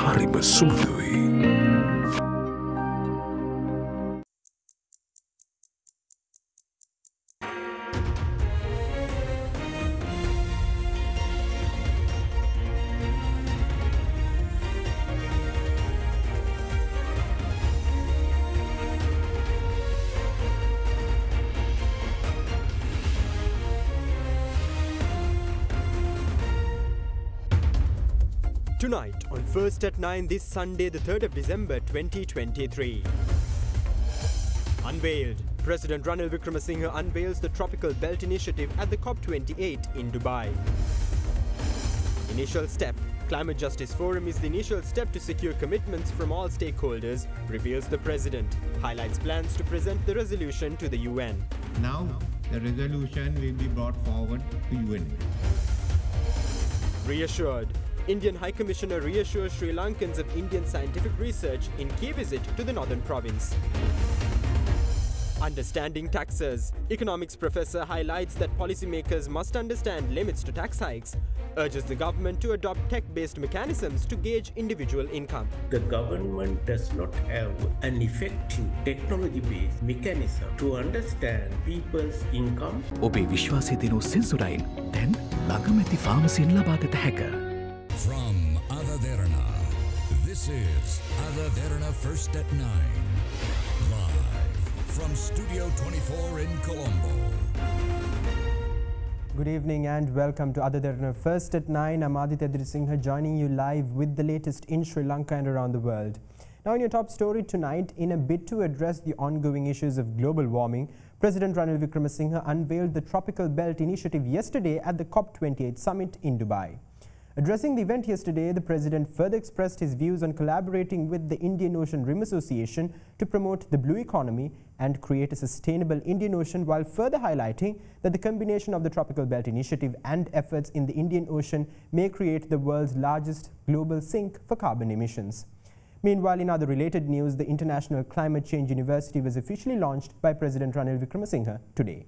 හරිම සුමුදුයි. Tonight on First at 9 this Sunday the 3rd of December 2023. Unveiled. President Ranil Wickremesinghe unveils the Tropical Belt Initiative at the COP28 in Dubai. Initial step. Climate Justice Forum is the initial step to secure commitments from all stakeholders, reveals the President. Highlights plans to present the resolution to the UN. Now the resolution will be brought forward to UN. Reassured. Indian High Commissioner reassures Sri Lankans of Indian scientific research in key visit to the northern province. Understanding taxes. Economics professor highlights that policymakers must understand limits to tax hikes, urges the government to adopt tech-based mechanisms to gauge individual income. The government does not have an effective technology-based mechanism to understand people's income. ඔබේ විශ්වාසය දෙනු සෙන්සුරයින් දැන් ළඟමැති ෆාමසියෙන් ලබාගත හැක. From AdaDerana, this is AdaDerana First at 9. Live from Studio 24 in Colombo. Good evening and welcome to AdaDerana First at 9. I'm AdaDerana Singh joining you live with the latest in Sri Lanka and around the world. Now in your top story tonight, in a bid to address the ongoing issues of global warming, President Ranil Wickremesinghe unveiled the Tropical Belt Initiative yesterday at the COP28 summit in Dubai. Addressing the event yesterday, the President further expressed his views on collaborating with the Indian Ocean Rim Association to promote the blue economy and create a sustainable Indian Ocean, while further highlighting that the combination of the Tropical Belt Initiative and efforts in the Indian Ocean may create the world's largest global sink for carbon emissions. Meanwhile, in other related news, the International Climate Change University was officially launched by President Ranil Wickremesinghe today.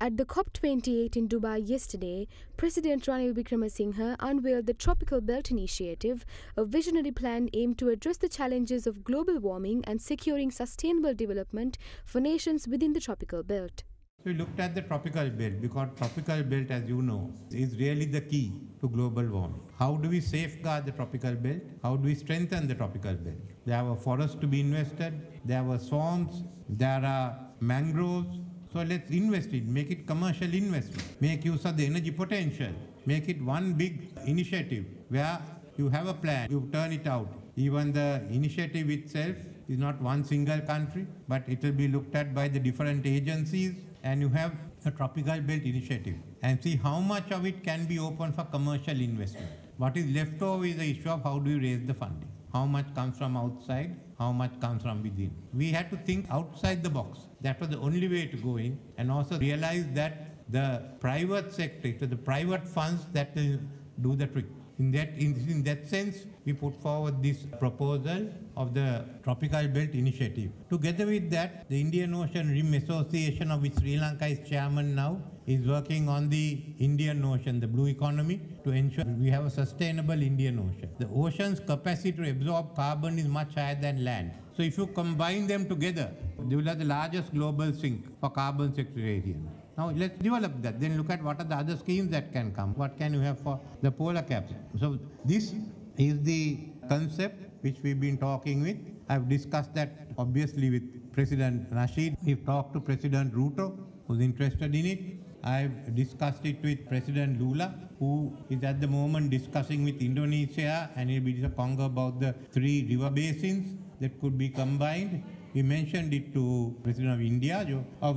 At the COP28 in Dubai yesterday, President Ranil Wickremesinghe unveiled the Tropical Belt Initiative, a visionary plan aimed to address the challenges of global warming and securing sustainable development for nations within the tropical belt. We looked at the tropical belt because tropical belt, as you know, is really the key to global warming. How do we safeguard the tropical belt? How do we strengthen the tropical belt? There are forests to be invested, there are swamps, there are mangroves. So let's invest it, make it commercial investment, make use of the energy potential, make it one big initiative where you have a plan, you turn it out. Even the initiative itself is not one single country, but it will be looked at by the different agencies, and you have a tropical belt initiative and see how much of it can be open for commercial investment. What is left over is the issue of how do you raise the funding. How much comes from outside, how much comes from within. We had to think outside the box. That was the only way to go in, and also realize that the private sector, so the private funds that will do the trick. In that sense, we put forward this proposal of the Tropical Belt Initiative. Together with that, the Indian Ocean Rim Association, of which Sri Lanka is chairman now, is working on the Indian Ocean, the blue economy, to ensure we have a sustainable Indian Ocean. The ocean's capacity to absorb carbon is much higher than land. So if you combine them together, they will have the largest global sink for carbon sequestration. Now let's develop that. Then look at what are the other schemes that can come. What can you have for the polar caps? So this is the concept which we've been talking with. I've discussed that obviously with President Rashid. We've talked to President Ruto, who's interested in it. I've discussed it with President Lula, who is at the moment discussing with Indonesia, and he'll be talking about the 3 river basins that could be combined. We mentioned it to President of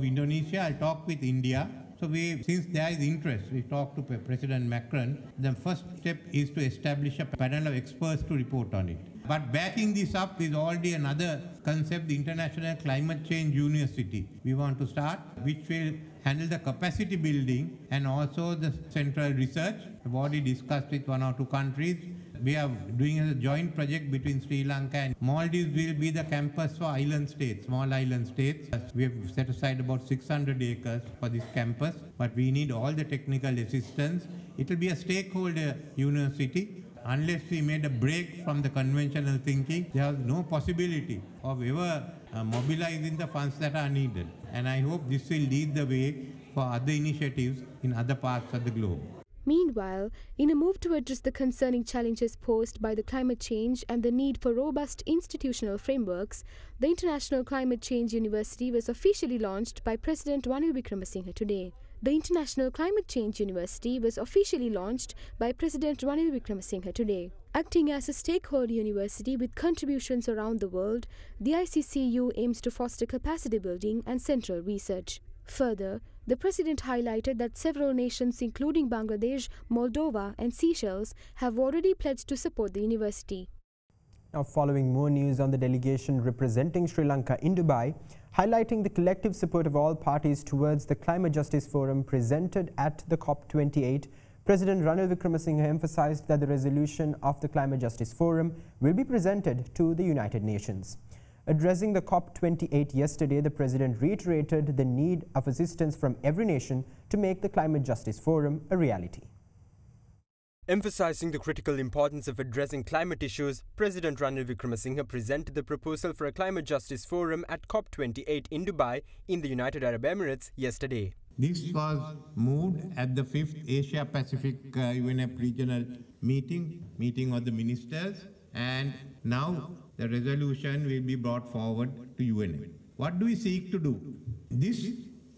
Indonesia. I'll talk with India. So since there is interest, we talked to President Macron. The first step is to establish a panel of experts to report on it. But backing this up is already another concept, the International Climate Change University. We want to start, which will handle the capacity building and also the central research. I've already discussed with 1 or 2 countries. We are doing a joint project between Sri Lanka and Maldives. Will be the campus for island states, small island states. We have set aside about 600 acres for this campus, but we need all the technical assistance. It will be a stakeholder university. unless we made a break from the conventional thinking, there was no possibility of ever mobilizing the funds that are needed. And I hope this will lead the way for other initiatives in other parts of the globe. Meanwhile, in a move to address the concerning challenges posed by the climate change and the need for robust institutional frameworks, the International Climate Change University was officially launched by President Ranil Wickremesinghe today. The International Climate Change University was officially launched by President Ranil Wickremesinghe today. Acting as a stakeholder university with contributions around the world, the ICCU aims to foster capacity building and central research. Further, the President highlighted that several nations including Bangladesh, Moldova and Seychelles have already pledged to support the university. Now following more news on the delegation representing Sri Lanka in Dubai, highlighting the collective support of all parties towards the Climate Justice Forum presented at the COP28, President Ranil Wickremesinghe emphasized that the resolution of the Climate Justice Forum will be presented to the United Nations. Addressing the COP28 yesterday, the President reiterated the need of assistance from every nation to make the Climate Justice Forum a reality. Emphasizing the critical importance of addressing climate issues, President Ranil Wickremesinghe presented the proposal for a Climate Justice Forum at COP28 in Dubai in the United Arab Emirates yesterday. This was moved at the 5th Asia-Pacific UNEP regional meeting of the ministers, and now the resolution will be brought forward to UNEP. What do we seek to do? This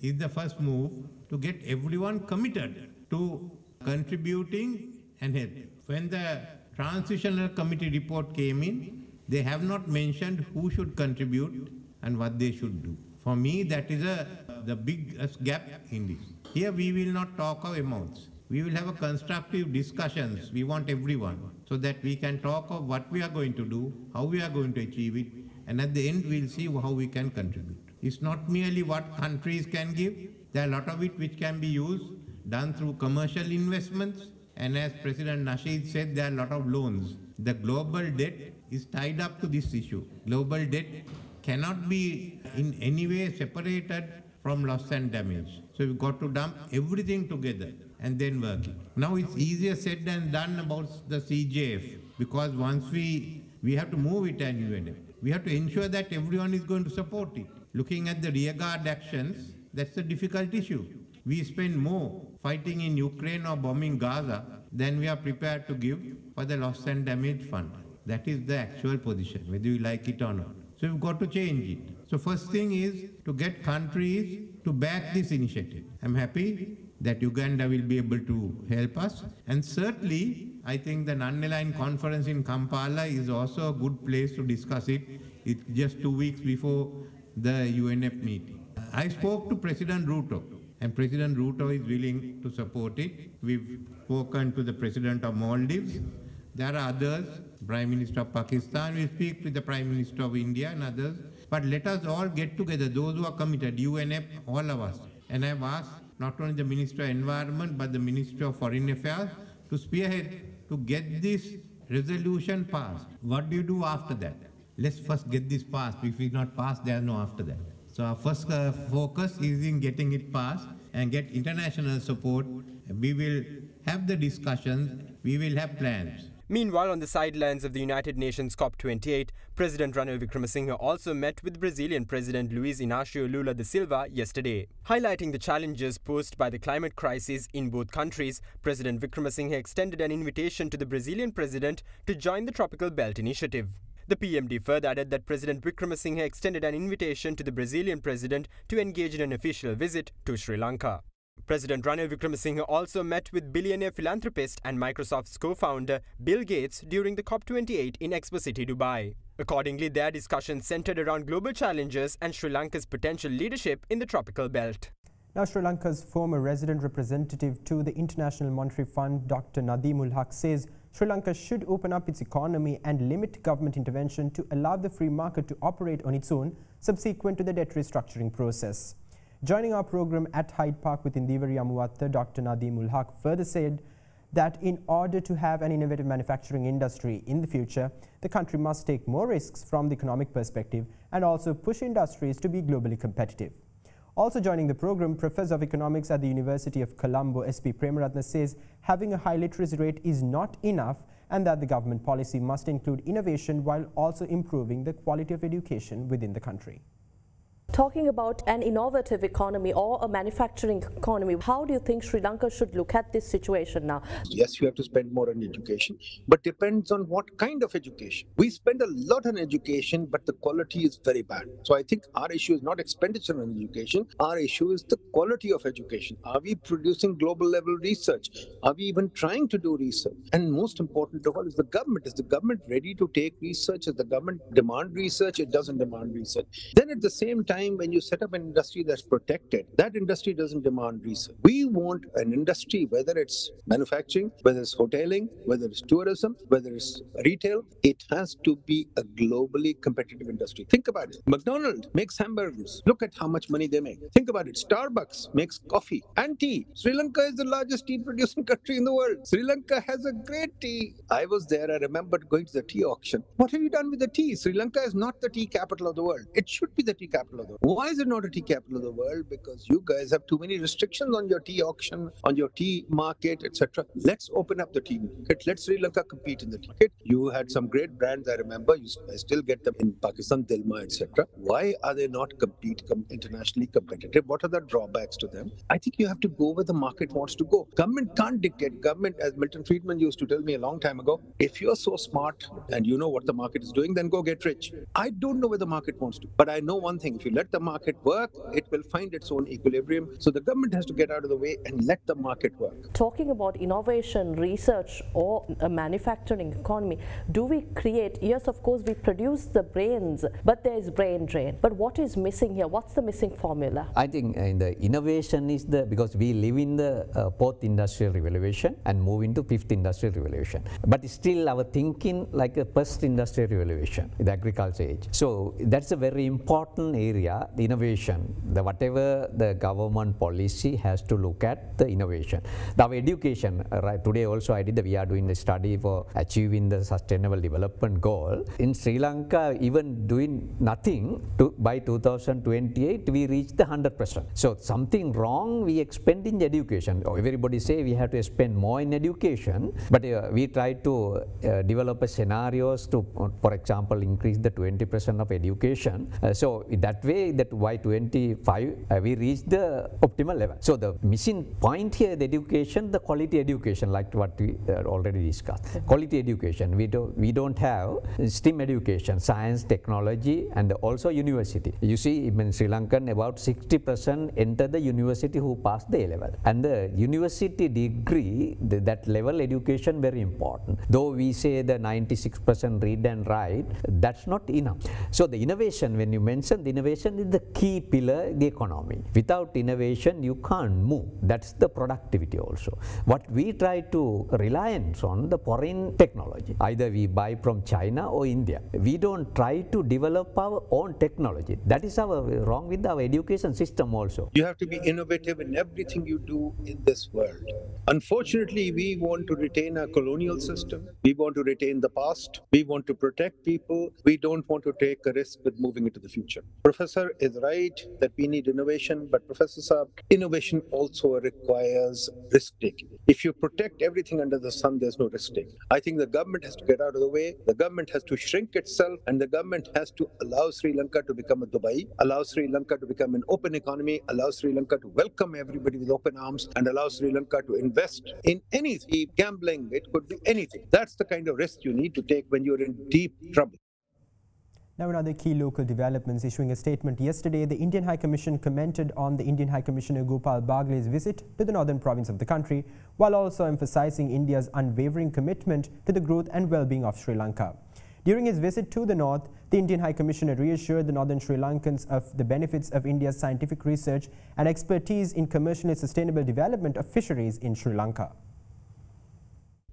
is the first move to get everyone committed to contributing and help. When the Transitional Committee report came in, they have not mentioned who should contribute and what they should do. For me, that is the biggest gap in this. Here we will not talk of amounts. We will have a constructive discussions. We want everyone so that we can talk of what we are going to do, how we are going to achieve it, and at the end we'll see how we can contribute. It's not merely what countries can give. There are a lot of it which can be used, done through commercial investments, and as President Nasheed said, there are a lot of loans. The global debt is tied up to this issue. Global debt cannot be in any way separated from loss and damage. So we've got to dump everything together and then work it. Now it's easier said than done about the CJF, because once we have to move it and UNEP, we have to ensure that everyone is going to support it. Looking at the rearguard actions, that's a difficult issue. We spend more fighting in Ukraine or bombing Gaza than we are prepared to give for the loss and damage fund. That is the actual position, whether you like it or not. So we've got to change it. So first thing is to get countries to back this initiative. I'm happy that Uganda will be able to help us. And certainly, I think the non-aligned conference in Kampala is also a good place to discuss it. It's just 2 weeks before the UNEP meeting. I spoke to President Ruto, and President Ruto is willing to support it. We've spoken to the President of Maldives. There are others. Prime Minister of Pakistan will speak with the Prime Minister of India and others. But let us all get together, those who are committed, UNEP, all of us. And I've asked not only the Minister of Environment, but the Minister of Foreign Affairs to spearhead to get this resolution passed. What do you do after that? Let's first get this passed. If it's not passed, there's no after that. So our first focus is in getting it passed and get international support. We will have the discussions, we will have plans. Meanwhile, on the sidelines of the United Nations COP28, President Ranil Wickremesinghe also met with Brazilian President Luiz Inácio Lula da Silva yesterday. Highlighting the challenges posed by the climate crisis in both countries, President Wickremesinghe extended an invitation to the Brazilian president to join the Tropical Belt Initiative. The PMD further added that President Wickremesinghe extended an invitation to the Brazilian president to engage in an official visit to Sri Lanka. President Ranil Wickremesinghe also met with billionaire philanthropist and Microsoft's co-founder Bill Gates during the COP28 in Expo City, Dubai. Accordingly, their discussions centered around global challenges and Sri Lanka's potential leadership in the tropical belt. Now, Sri Lanka's former resident representative to the International Monetary Fund, Dr. Nadeem Haq, says Sri Lanka should open up its economy and limit government intervention to allow the free market to operate on its own subsequent to the debt restructuring process. Joining our program at Hyde Park with Indivari Amuwatta, Dr. Nadeem Haq further said that in order to have an innovative manufacturing industry in the future, the country must take more risks from the economic perspective and also push industries to be globally competitive. Also joining the program, Professor of Economics at the University of Colombo, S.P. Premaratna, says having a high literacy rate is not enough and that the government policy must include innovation while also improving the quality of education within the country. Talking about an innovative economy or a manufacturing economy, how do you think Sri Lanka should look at this situation now? Yes, you have to spend more on education, but depends on what kind of education. We spend a lot on education, but the quality is very bad. So I think our issue is not expenditure on education. Our issue is the quality of education. Are we producing global level research? Are we even trying to do research? And most important of all is the government. Is the government ready to take research? Does the government demand research? It doesn't demand research. Then at the same time, when you set up an industry that's protected, that industry doesn't demand research. We want an industry, whether it's manufacturing, whether it's hoteling, whether it's tourism, whether it's retail, it has to be a globally competitive industry. Think about it. McDonald's makes hamburgers. Look at how much money they make. Think about it. Starbucks makes coffee and tea. Sri Lanka is the largest tea producing country in the world. Sri Lanka has a great tea. I was there. I remember going to the tea auction. What have you done with the tea? Sri Lanka is not the tea capital of the world. It should be the tea capital of the world. Why is it not a tea capital of the world? Because you guys have too many restrictions on your tea auction, on your tea market, etc. Let's open up the tea market. Let Sri Lanka compete in the tea market. You had some great brands, I remember. I still get them in Pakistan, Dilma, etc. Why are they not internationally competitive? What are the drawbacks to them? I think you have to go where the market wants to go. Government can't dictate. Government, as Milton Friedman used to tell me a long time ago, if you're so smart and you know what the market is doing, then go get rich. I don't know where the market wants to. But I know one thing. If you let the market work, it will find its own equilibrium. So the government has to get out of the way and let the market work. Talking about innovation, research or a manufacturing economy, do we create, yes, of course we produce the brains, but there is brain drain. But what is missing here? What's the missing formula? I think the innovation is because we live in the fourth industrial revolution and move into fifth industrial revolution. But still our thinking like a first industrial revolution, the agriculture age. So that's a very important area, the innovation. Whatever the government policy has to look at the innovation. Our education, right, today also we are doing the study for achieving the sustainable development goal. In Sri Lanka, even doing nothing, by 2028 we reach the 100%. So something wrong we expend in education. Everybody say we have to spend more in education, but we try to develop scenarios to, for example, increase the 20% of education. So that way, that by 25 we reach the optimal level. So the missing point here, the education, the quality education, like what we already discussed. Quality education, we don't have STEM education, science, technology, and also university. You see, in Sri Lankan, about 60% enter the university who pass the A-level. And the university degree, that level education very important. Though we say the 96% read and write, that's not enough. So the innovation, when you mention the innovation, is the key pillar, the economy. Without innovation, you can't move. That's the productivity also. What we try to reliance on the foreign technology. Either we buy from China or India. We don't try to develop our own technology. That is our wrong with our education system also. You have to be innovative in everything you do in this world. Unfortunately, we want to retain a colonial system. We want to retain the past. We want to protect people. We don't want to take a risk with moving into the future. Professor is right that we need innovation, but Professor Saab, innovation also requires risk-taking. If you protect everything under the sun, there's no risk-taking. I think the government has to get out of the way. The government has to shrink itself, and the government has to allow Sri Lanka to become a Dubai, allow Sri Lanka to become an open economy, allow Sri Lanka to welcome everybody with open arms, and allow Sri Lanka to invest in anything, gambling, it could be anything. That's the kind of risk you need to take when you're in deep trouble. Now, in other key local developments, issuing a statement yesterday, the Indian High Commission commented on the Indian High Commissioner Gopal Bagle's visit to the northern province of the country, while also emphasizing India's unwavering commitment to the growth and well-being of Sri Lanka. During his visit to the north, the Indian High Commissioner reassured the northern Sri Lankans of the benefits of India's scientific research and expertise in commercially sustainable development of fisheries in Sri Lanka.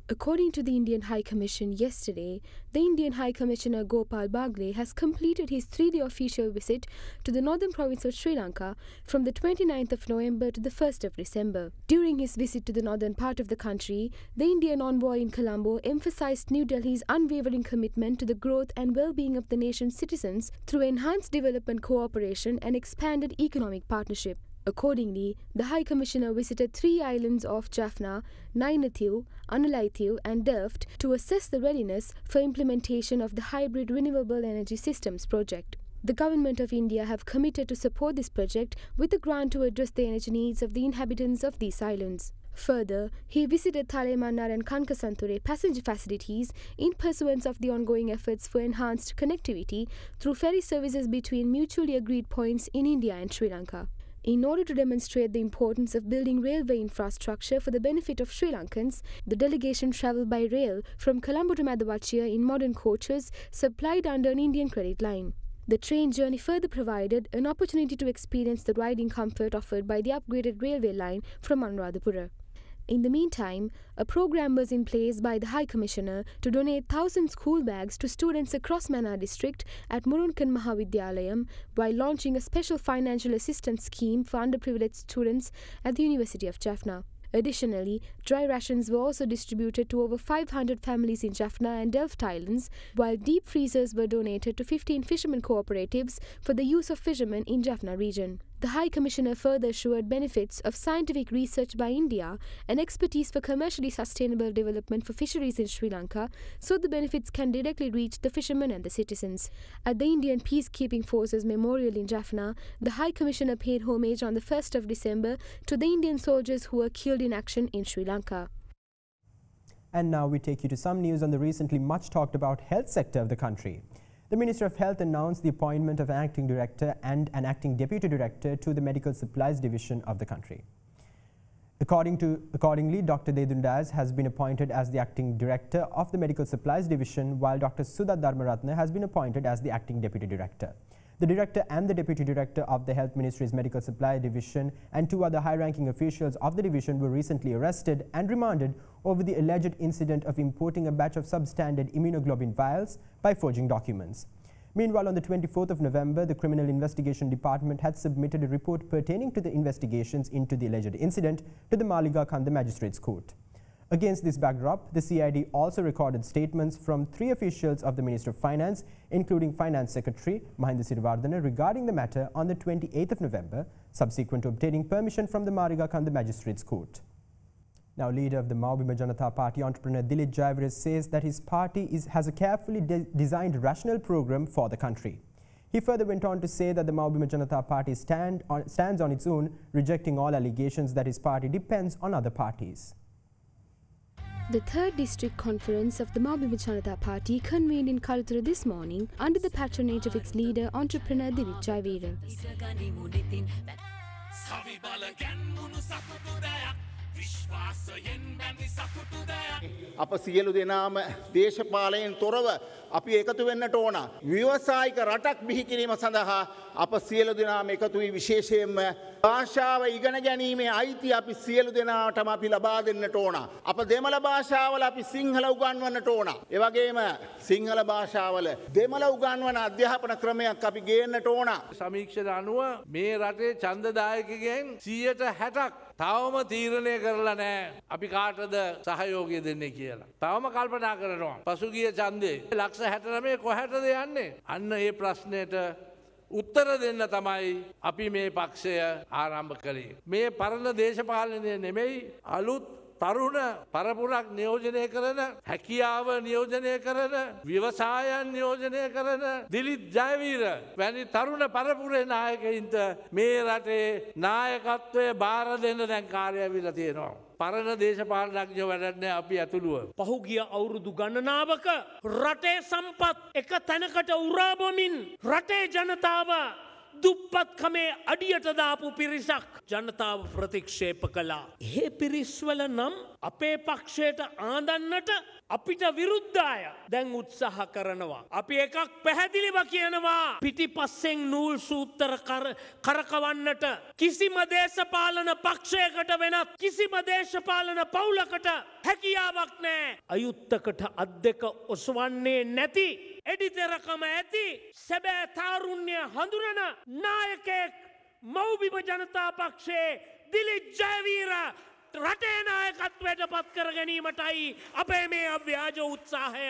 According to the Indian High Commission yesterday, the Indian High Commissioner Gopal Bagle has completed his 3-day official visit to the northern province of Sri Lanka from the 29th of November to the 1st of December. During his visit to the northern part of the country, the Indian envoy in Colombo emphasized New Delhi's unwavering commitment to the growth and well-being of the nation's citizens through enhanced development cooperation and expanded economic partnership. Accordingly, the High Commissioner visited 3 islands of Jaffna, Nainathiu, Analaithiu and Delft to assess the readiness for implementation of the Hybrid Renewable Energy Systems project. The Government of India have committed to support this project with a grant to address the energy needs of the inhabitants of these islands. Further, he visited Thalemannar and Kankasanture passenger facilities in pursuance of the ongoing efforts for enhanced connectivity through ferry services between mutually agreed points in India and Sri Lanka. In order to demonstrate the importance of building railway infrastructure for the benefit of Sri Lankans, the delegation travelled by rail from Colombo to Madhavachiya in modern coaches supplied under an Indian credit line. The train journey further provided an opportunity to experience the riding comfort offered by the upgraded railway line from Anuradhapura. In the meantime, a program was in place by the High Commissioner to donate 1,000 school bags to students across Mannar district at Murunkan Mahavidyalayam while launching a special financial assistance scheme for underprivileged students at the University of Jaffna. Additionally, dry rations were also distributed to over 500 families in Jaffna and Delft Islands, while deep freezers were donated to 15 fishermen cooperatives for the use of fishermen in Jaffna region. The High Commissioner further assured benefits of scientific research by India and expertise for commercially sustainable development for fisheries in Sri Lanka, so the benefits can directly reach the fishermen and the citizens. At the Indian Peacekeeping Forces Memorial in Jaffna, the High Commissioner paid homage on the 1st of December to the Indian soldiers who were killed in action in Sri Lanka. And now we take you to some news on the recently much talked about health sector of the country. The Minister of Health announced the appointment of an acting director and an acting deputy director to the Medical Supplies Division of the country. Accordingly, Dr. Dedun Dias has been appointed as the acting director of the Medical Supplies Division, while Dr. Sudha Dharmaratne has been appointed as the acting deputy director. The director and the deputy director of the Health Ministry's Medical Supply Division and 2 other high-ranking officials of the division were recently arrested and remanded over the alleged incident of importing a batch of substandard immunoglobulin vials by forging documents. Meanwhile, on the 24th of November, the Criminal Investigation Department had submitted a report pertaining to the investigations into the alleged incident to the Maliga Kanda Magistrates Court. Against this backdrop, the CID also recorded statements from 3 officials of the Ministry of Finance, including Finance Secretary Mahinda Sirivardhana, regarding the matter on the 28th of November, subsequent to obtaining permission from the Mariga Kanda Magistrates Court. Now, leader of the Maubima Janata Party, entrepreneur Dilip Jayavira, says that his party has a carefully designed rational program for the country. He further went on to say that the Maubima Janata Party stands on its own, rejecting all allegations that his party depends on other parties. The 3rd District Conference of the Maubima Janata Party convened in Kaluthura this morning under the patronage of its leader, entrepreneur Dilip Jayavira. අප සියලු දෙනාම දේශපාලයෙන් තොරව අපි එකතු වෙන්නට ඕන. ව්‍යවසායික රටක් බිහි කිරීම සඳහා අප සියලු දෙනාම එකතු වී විශේෂයෙන්ම භාෂාව ඉගෙන ගැනීමේ අයිතිය අපි සියලු දෙනාටම අපි ලබා දෙන්නට ඕන. අප දෙමළ භාෂාවල අපි සිංහල උගන්වන්නට ඕන. ඒ වගේම සිංහල භාෂාවල දෙමළ උගන්වන අධ්‍යාපන ක්‍රමයක් අපි ගේන්නට ඕන. සමීක්ෂණ අනුව මේ රටේ ඡන්දදායකයන් 60ක් තවම තීරණය කරලා නැහැ අපි කාටද සහයෝගය දෙන්නේ කියලා. තවම කල්පනා කරනවා. පසුගිය ඡන්දේ 169 කොහෙටද යන්නේ? අන්න ඒ ප්‍රශ්නෙට උත්තර දෙන්න තමයි අපි මේ පක්ෂය ආරම්භ කළේ. මේ පරණ දේශපාලනය නෙමෙයි අලුත් තරුණ පරපුරක් නියෝජනය කරන හැකියාව නියෝජනය කරන ව්‍යවසායන් නියෝජනය කරන දිලිත් ජයවීර වැනි තරුණ පරපුරේ නායකයින්ට මේ රටේ නායකත්වය බාර දෙන්න දැන් කාර්යය ඇවිල්ලා තියෙනවා. පරණ දේශපාලනඥයෝ වැඩක් නැහැ අපි ඇතුළුව. පහුගිය අවුරුදු ගණනාවක රටේ සම්පත් එක තැනකට උරාබමින් රටේ ජනතාව දුප්පත්කමේ අඩියට දාපු පිරිසක් ජනතාව ප්‍රතික්ෂේප කළා. ඒ පිරිස්වල නම් අපේ පක්ෂයට ආඳන්නට අපිට විරුද්ධය දැන් උත්සාහ කරනවා. අපි එකක් පැහැදිලිව කියනවා පිටිපස්සෙන් නූල් සූත්‍ර කරකවන්නට කිසිම දේශපාලන පක්ෂයකට වෙනත් කිසිම දේශපාලන පවුලකට හැකියාවක් නැහැ. අයුත්තකට අත් දෙක ඔසවන්නේ නැති එඩිතරකම ඇති සැබෑ තාරුණ්‍ය හඳුනන නායකයෙක් මෞබිම ජනතා පක්ෂයේ දිලිත් ජයවීර රටේ නායකත්වයට පත් කර ගැනීමටයි අපේ මේ අව්‍යාජ උත්සාහය.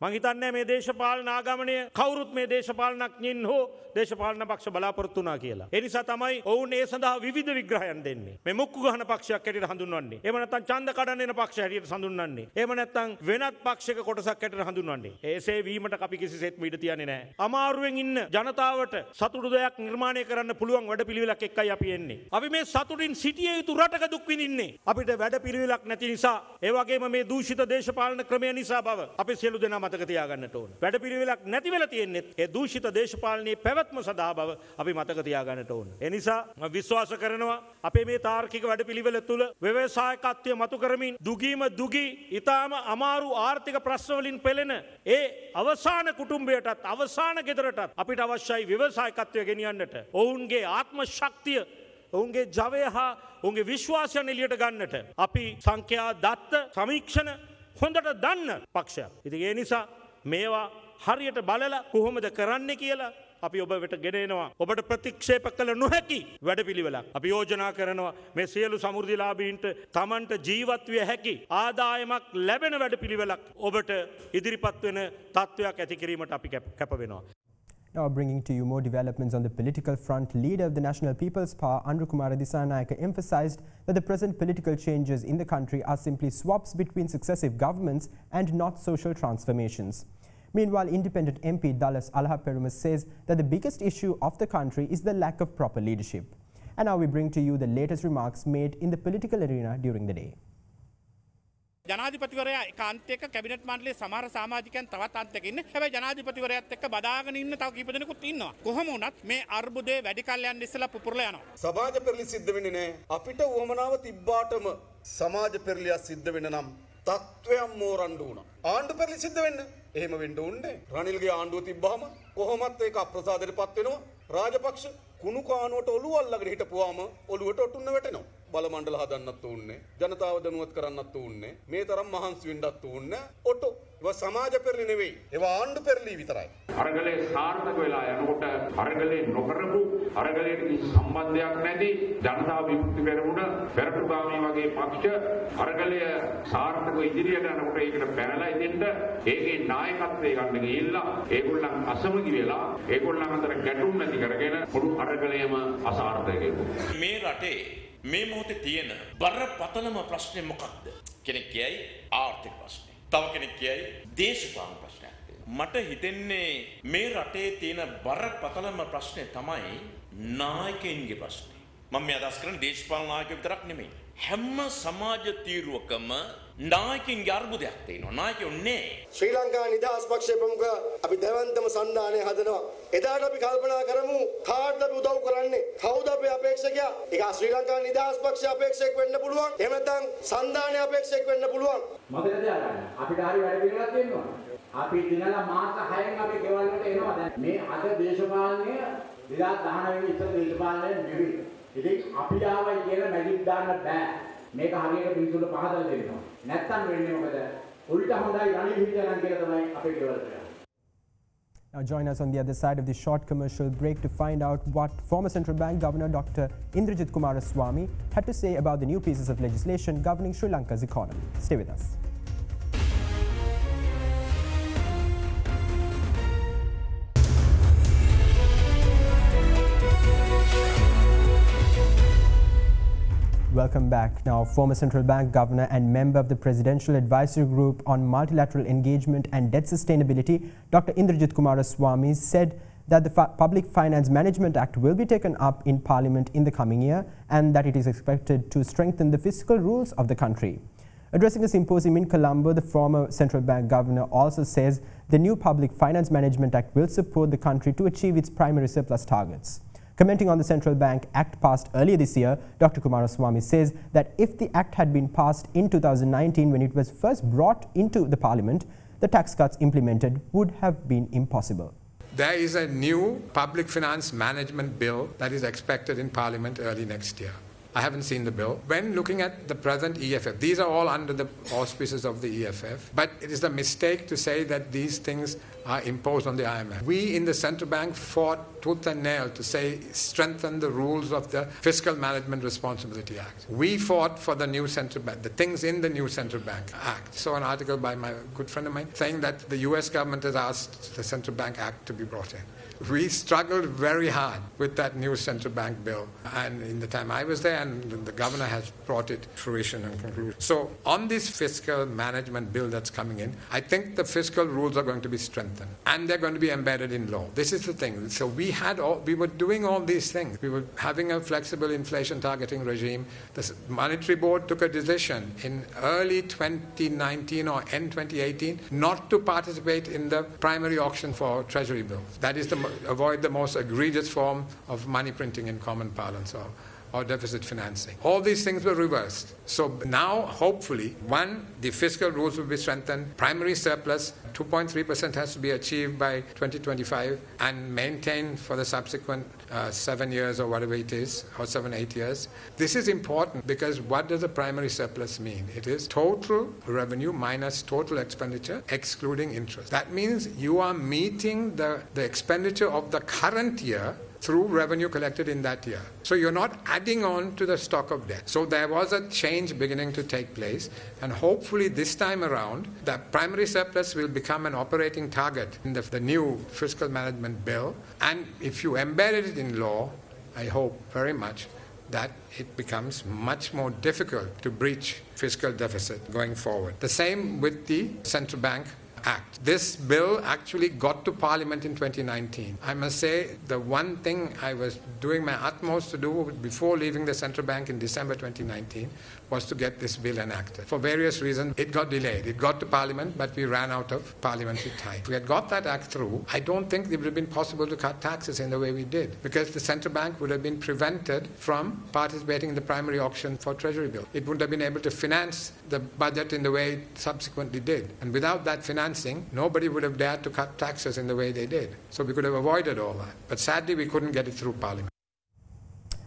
මං හිතන්නේ මේ දේශපාලන ආගමනය කවුරුත් මේ දේශපාලනඥයින් හෝ දේශපාලන පක්ෂ බලාපොරොත්තු වුණා කියලා. ඒ නිසා තමයි ඔවුන් ඒ සඳහා විවිධ විග්‍රහයන් දෙන්නේ. මේ මුක්කු ගහන පක්ෂයක් හැටියට හඳුන්වන්නේ. එහෙම නැත්නම් ඡන්ද කඩන එන පක්ෂ හැටියට හඳුන්වන්නේ. එහෙම නැත්නම් වෙනත් පක්ෂයක කොටසක් හැටියට හඳුන්වන්නේ. ඒසේ වීමට අපි කිසිසේත්ම ඉඩ තියන්නේ නැහැ. අමාරුවෙන් ඉන්න ජනතාවට සතුටු දෙයක් නිර්මාණය කරන්න පුළුවන් වැඩපිළිවෙලක් එක්කයි අපි එන්නේ. අපි මේ සතුටින් සිටිය යුතු රටක දුක් විඳින්නේ. අපිට වැඩපිළිවෙලක් නැති නිසා, ඒ වගේම මේ දූෂිත දේශපාලන ක්‍රමය නිසා බව අපි සියලු දෙනා මතක තියාගන්නට ඕන. වැඩපිළිවෙලක් නැති වෙලා තියෙන්නේ ඒ දූෂිත දේශපාලනයේ පැවැත්ම සඳහා බව අපි මතක තියාගන්නට ඕන. ඒ නිසා මම විශ්වාස කරනවා අපේ මේ තාර්කික වැඩපිළිවෙල තුළ ව්‍යවසායකත්වය මතු කරමින් දුගීම දුගී ඊටාම අමාරු ආර්ථික ප්‍රශ්න වලින් පෙළෙන ඒ අවසාන කුටුම්බයටත් අවසාන ගෙදරටත් අපිට අවශ්‍යයි ව්‍යවසායකත්වය ගෙනියන්නට. ඔවුන්ගේ ආත්ම ශක්තිය, ඔවුන්ගේ ජවය හා ඔවුන්ගේ විශ්වාසයන් එළියට ගන්නට අපි සංඛ්‍යා දත්ත සමීක්ෂණ හොඳට දන්න පක්ෂයක්. ඉතින් ඒ නිසා මේවා හරියට බලලා කොහොමද කරන්නේ කියලා අපි ඔබ වෙත ගෙන එනවා. ඔබට ප්‍රතික්ෂේප කළ නොහැකි වැඩපිළිවෙලක් අපි යෝජනා කරනවා. මේ සියලු සමෘද්ධිලාභීන්ට තමන්ට ජීවත් විය හැකි ආදායමක් ලැබෙන වැඩපිළිවෙලක් ඔබට ඉදිරිපත් වෙන තත්ත්වයක් ඇති කිරීමට අපි කැප වෙනවා. Now bringing to you more developments on the political front, leader of the National People's Power, Anrukumara Dissanayake, emphasized that the present political changes in the country are simply swaps between successive governments and not social transformations. Meanwhile, independent MP Dallas Alhaperumas says that the biggest issue of the country is the lack of proper leadership. And now we bring to you the latest remarks made in the political arena during the day. ජනාධිපතිවරයා ඒකාන්තයක cabinet මණ්ඩලයේ සමහර සමාජිකයන් තවත් අන්තයක ඉන්නේ. හැබැයි ජනාධිපතිවරයාත් එක්ක බදාගෙන ඉන්න තව කීප දෙනෙකුත් ඉන්නවා. කොහොම වුණත් මේ අර්බුදේ වැඩි කල් යන්න ඉස්සලා පුපුරලා යනවා. සමාජ පෙරළි සිද්ධ වෙන්නේ නැහැ. අපිට උවමනාව තිබ්බාටම සමාජ පෙරළිය සිද්ධ වෙන්න නම් තත්වයන් මෝරණ්ඩු වුණා. ආණ්ඩු පෙරළි සිද්ධ වෙන්න එහෙම වෙන්න ඕනේ. රනිල්ගේ ආණ්ඩුව තිබ්බාම කොහොමත් ඒක අප්‍රසාදයටපත් වෙනවා. රාජපක්ෂ කුණු කානුවට ඔළුව අල්ලගෙන හිටපුවාම ඔළුවට ඔටුන්න වැටෙනවා. බල මණ්ඩල හදන්නත් ඕනේ. ජනතාව දැනුවත් කරන්නත් ඕනේ. මේ තරම් මහන්සි වෙන්නත් ඕනේ. ඔටෝ ඒවා සමාජ පෙරළි නෙවෙයි. ඒවා ආණ්ඩු පෙරළි විතරයි. අරගලේ සාර්ථක වෙලා යනකොට අරගලේ නොකරපු අරගලයට කිසි සම්බන්ධයක් නැති ජනතාව විමුක්ති පෙරමුණ පෙරටුගාමී වගේ පක්ෂ අරගලය සාර්ථකව ඉදිරියට යනකොට ඒකට පැනලා ඉදින්න ඒකේ නායකත්වය ගන්න ගිහිල්ලා ඒගොල්ලන් අසමගි වෙලා ඒගොල්ලන් අතර ගැටුම් නැති කරගෙන මුළු අරගලයම අසාර්ථක වෙනවා. මේ රටේ මේ මොහොතේ තියෙන බරපතලම ප්‍රශ්නේ මොකක්ද? කෙනෙක් කියයි ආර්ථික ප්‍රශ්නේ. තව කෙනෙක් කියයි දේශපාලන ප්‍රශ්නයක්. මට හිතෙන්නේ මේ රටේ තියෙන බරපතලම ප්‍රශ්නේ තමයි නායකයින්ගේ ප්‍රශ්නේ. මම මේ අදහස් කරන්නේ දේශපාලන නායකයෝ විතරක් නෙමෙයි. හැම සමාජ තීරුවකම නායකයින්ගේ අර්බුදයක් තියෙනවා. නායකයෝ නෑ. ශ්‍රී ලංකා නිදහස් පක්ෂයේ ප්‍රමුඛ අපි දෙවන්තම සන්ධානය හදනවා. එදාට අපි කල්පනා කරමු කාටද අපි උදව් කරන්නේ? කවුද අපේ අපේක්ෂකයා? ඒක ශ්‍රී ලංකා නිදහස් පක්ෂයේ අපේක්ෂකෙක් වෙන්න පුළුවන්. එහෙම නැත්නම් සන්ධානයේ අපේක්ෂකෙක් වෙන්න පුළුවන්. මතක තියාගන්න. අපිට හරි වැඩ පිළිවෙලක් දෙන්නවා. අපි දිනලා මාස 6න් අපි ගෙවල් වලට එනවා. දැන් මේ අද දේශපාලනය 2019 වෙනි ඉස්සර දේශපාලනය නෙවෙයි. ඉතින් අපි ආවයි කියන මැජික් දාන්න බෑ. මේක හරියට පිළිතුරු පහදලා දෙන්නවා. නැත්තම් වෙන්නේ මොකද? උල්ට හොඳයි රණිල් හිමියන් කියලා තමයි අපේ ගෙවල් වලට. Now join us on the other side of the short commercial break to find out what former Central Bank Governor Dr. Indrajit Kumaraswamy had to say about the new pieces of legislation governing Sri Lanka's economy. Stay with us. Welcome back. Now, former Central Bank Governor and member of the Presidential Advisory Group on Multilateral Engagement and Debt Sustainability, Dr. Indrajit Kumaraswamy said that the Public Finance Management Act will be taken up in Parliament in the coming year and that it is expected to strengthen the fiscal rules of the country. Addressing a symposium in Colombo, the former Central Bank Governor also says the new Public Finance Management Act will support the country to achieve its primary surplus targets. Commenting on the Central Bank Act passed earlier this year, Dr. Kumaraswamy says that if the Act had been passed in 2019 when it was first brought into the Parliament, the tax cuts implemented would have been impossible. There is a new public finance management bill that is expected in Parliament early next year. I haven't seen the bill. When looking at the present EFF, these are all under the auspices of the EFF, but it is a mistake to say that these things are imposed on the IMF. We in the central bank fought tooth and nail to say strengthen the rules of the Fiscal Management Responsibility Act. We fought for the new central bank, the things in the new central bank act. So an article by my good friend of mine saying that the US government has asked the central bank act to be brought in. We struggled very hard with that new central bank bill, and in the time I was there, and the governor has brought it to fruition and conclusion. So on this fiscal management bill that's coming in, I think the fiscal rules are going to be strengthened, and they're going to be embedded in law. This is the thing. So we were doing all these things. We were having a flexible inflation targeting regime. The Monetary Board took a decision in early 2019 or end 2018 not to participate in the primary auction for treasury bills. That is avoid the most egregious form of money printing in common parlance or deficit financing. All these things were reversed. So now, hopefully, one, the fiscal rules will be strengthened. Primary surplus, 2.3% has to be achieved by 2025 and maintained for the subsequent 7 years or whatever it is, or 7-8 years. This is important because what does a primary surplus mean? It is total revenue minus total expenditure, excluding interest. That means you are meeting the expenditure of the current year through revenue collected in that year. So you're not adding on to the stock of debt. So there was a change beginning to take place, and hopefully this time around, the primary surplus will become an operating target in the new fiscal management bill. And if you embed it in law, I hope very much that it becomes much more difficult to breach fiscal deficit going forward. The same with the central bank Act. This bill actually got to Parliament in 2019. I must say the one thing I was doing my utmost to do before leaving the central bank in December 2019 was to get this bill enacted. For various reasons, it got delayed. It got to Parliament, but we ran out of parliamentary time. If we had got that act through, I don't think it would have been possible to cut taxes in the way we did, because the central bank would have been prevented from participating in the primary auction for treasury bills. It wouldn't have been able to finance the budget in the way it subsequently did. And without that financing, nobody would have dared to cut taxes in the way they did. So we could have avoided all that. But sadly, we couldn't get it through Parliament.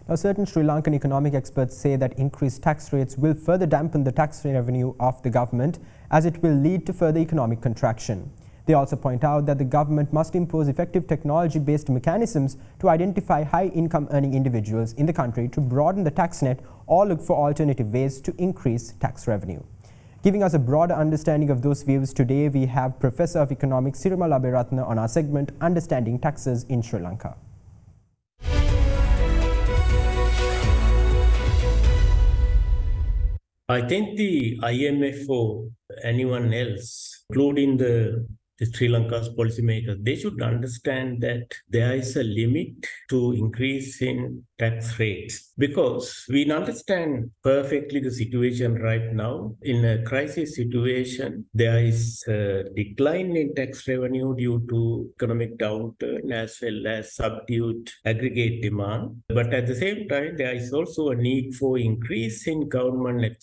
Now, certain Sri Lankan economic experts say that increased tax rates will further dampen the tax revenue of the government, as it will lead to further economic contraction. They also point out that the government must impose effective technology-based mechanisms to identify high-income earning individuals in the country to broaden the tax net or look for alternative ways to increase tax revenue. Giving us a broader understanding of those views today, we have Professor of Economics Siruma Laberatna on our segment Understanding Taxes in Sri Lanka. I think the IMF or anyone else, including the Sri Lanka's policymakers, they should understand that there is a limit to increase in tax rates, because we understand perfectly the situation right now. In a crisis situation, there is a decline in tax revenue due to economic downturn as well as subdued aggregate demand. But at the same time, there is also a need for increase in government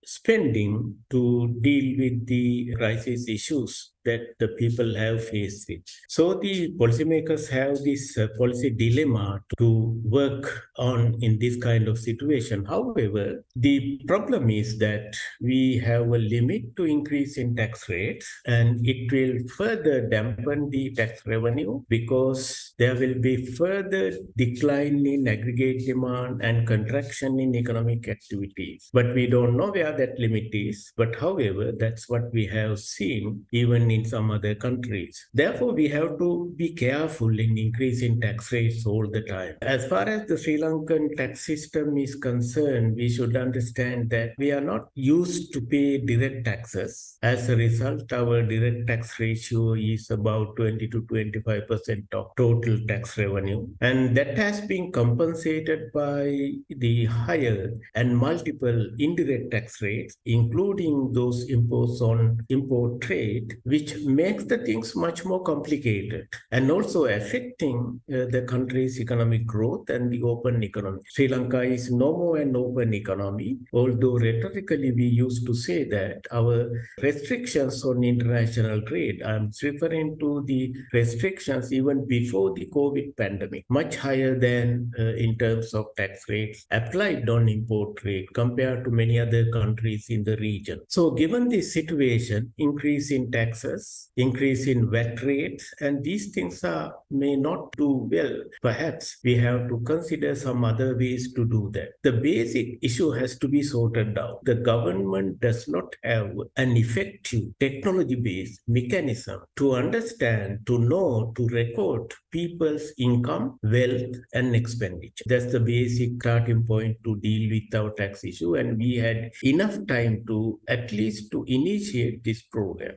spending to deal with the crisis issues that the people have faced with. So the policymakers have this policy dilemma to work on in this kind of situation. However, the problem is that we have a limit to increase in tax rates, and it will further dampen the tax revenue because there will be further decline in aggregate demand and contraction in economic activities. But we don't know where that limit is. But however, that's what we have seen even in some other countries. Therefore, we have to be careful in increasing tax rates all the time. As far as the Sri Lankan tax system is concerned, we should understand that we are not used to pay direct taxes. As a result, our direct tax ratio is about 20 to 25% of total tax revenue. And that has been compensated by the higher and multiple indirect tax rates, including those imposed on import trade, which makes the things much more complicated and also affecting the country's economic growth and the open economy. Sri Lanka is no more an open economy, although rhetorically we used to say that our restrictions on international trade, I'm referring to the restrictions even before before the COVID pandemic, much higher than in terms of tax rates applied on import trade compared to many other countries in the region. So given this situation, increase in taxes, increase in VAT rates, and these things may not do well. Perhaps we have to consider some other ways to do that. The basic issue has to be sorted out. The government does not have an effective technology-based mechanism to understand, to know, to record people's income, wealth, and expenditure. That's the basic starting point to deal with our tax issue, and we had enough time to at least to initiate this program.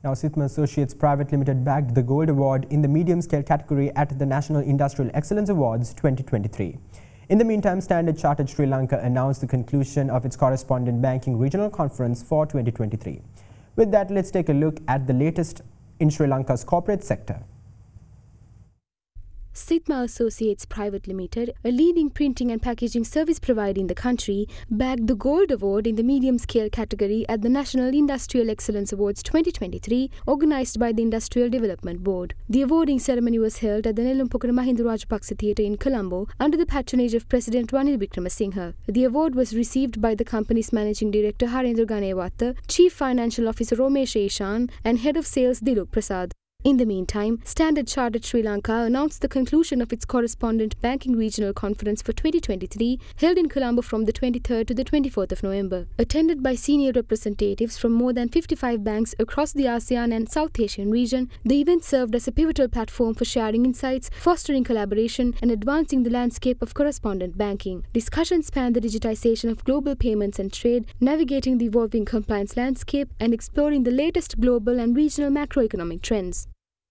Now, Sithma Associates Private Limited bagged the Gold Award in the medium scale category at the National Industrial Excellence Awards 2023. In the meantime, Standard Chartered Sri Lanka announced the conclusion of its correspondent banking regional conference for 2023. With that, let's take a look at the latest in Sri Lanka's corporate sector. Sithma Associates Private Limited, a leading printing and packaging service provider in the country, bagged the Gold Award in the medium-scale category at the National Industrial Excellence Awards 2023, organised by the Industrial Development Board. The awarding ceremony was held at the Nelumpukana Mahinda Rajapaksa Theatre in Colombo under the patronage of President Ranil Wickremesinghe. The award was received by the company's Managing Director Harendra Ganewatta, Chief Financial Officer Romesh Eshan and Head of Sales Diluk Prasad. In the meantime, Standard Chartered Sri Lanka announced the conclusion of its correspondent banking regional conference for 2023, held in Colombo from the 23rd to the 24th of November. Attended by senior representatives from more than 55 banks across the ASEAN and South Asian region, the event served as a pivotal platform for sharing insights, fostering collaboration, and advancing the landscape of correspondent banking. Discussions spanned the digitization of global payments and trade, navigating the evolving compliance landscape, and exploring the latest global and regional macroeconomic trends.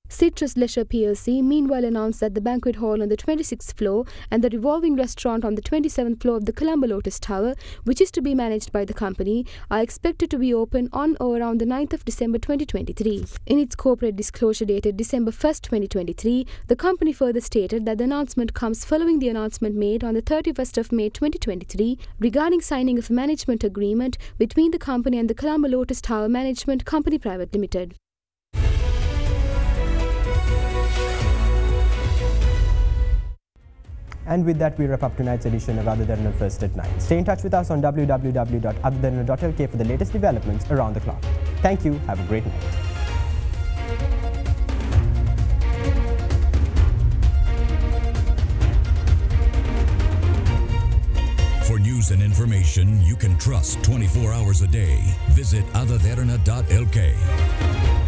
Citrus Leisure PLC meanwhile announced that the banquet hall on the 26th floor and the revolving restaurant on the 27th floor of the Colombo Lotus Tower, which is to be managed by the company, are expected to be open on or around the 9th of December 2023. In its corporate disclosure dated December 1st, 2023, the company further stated that the announcement comes following the announcement made on the 31st of May 2023 regarding signing of a management agreement between the company and the Colombo Lotus Tower Management Company Private Limited. And with that, we wrap up tonight's edition of AdaDerana First at 9. Stay in touch with us on www.adaderana.lk for the latest developments around the clock. Thank you. Have a great night. For news and information you can trust 24 hours a day, visit AdaDerana.lk.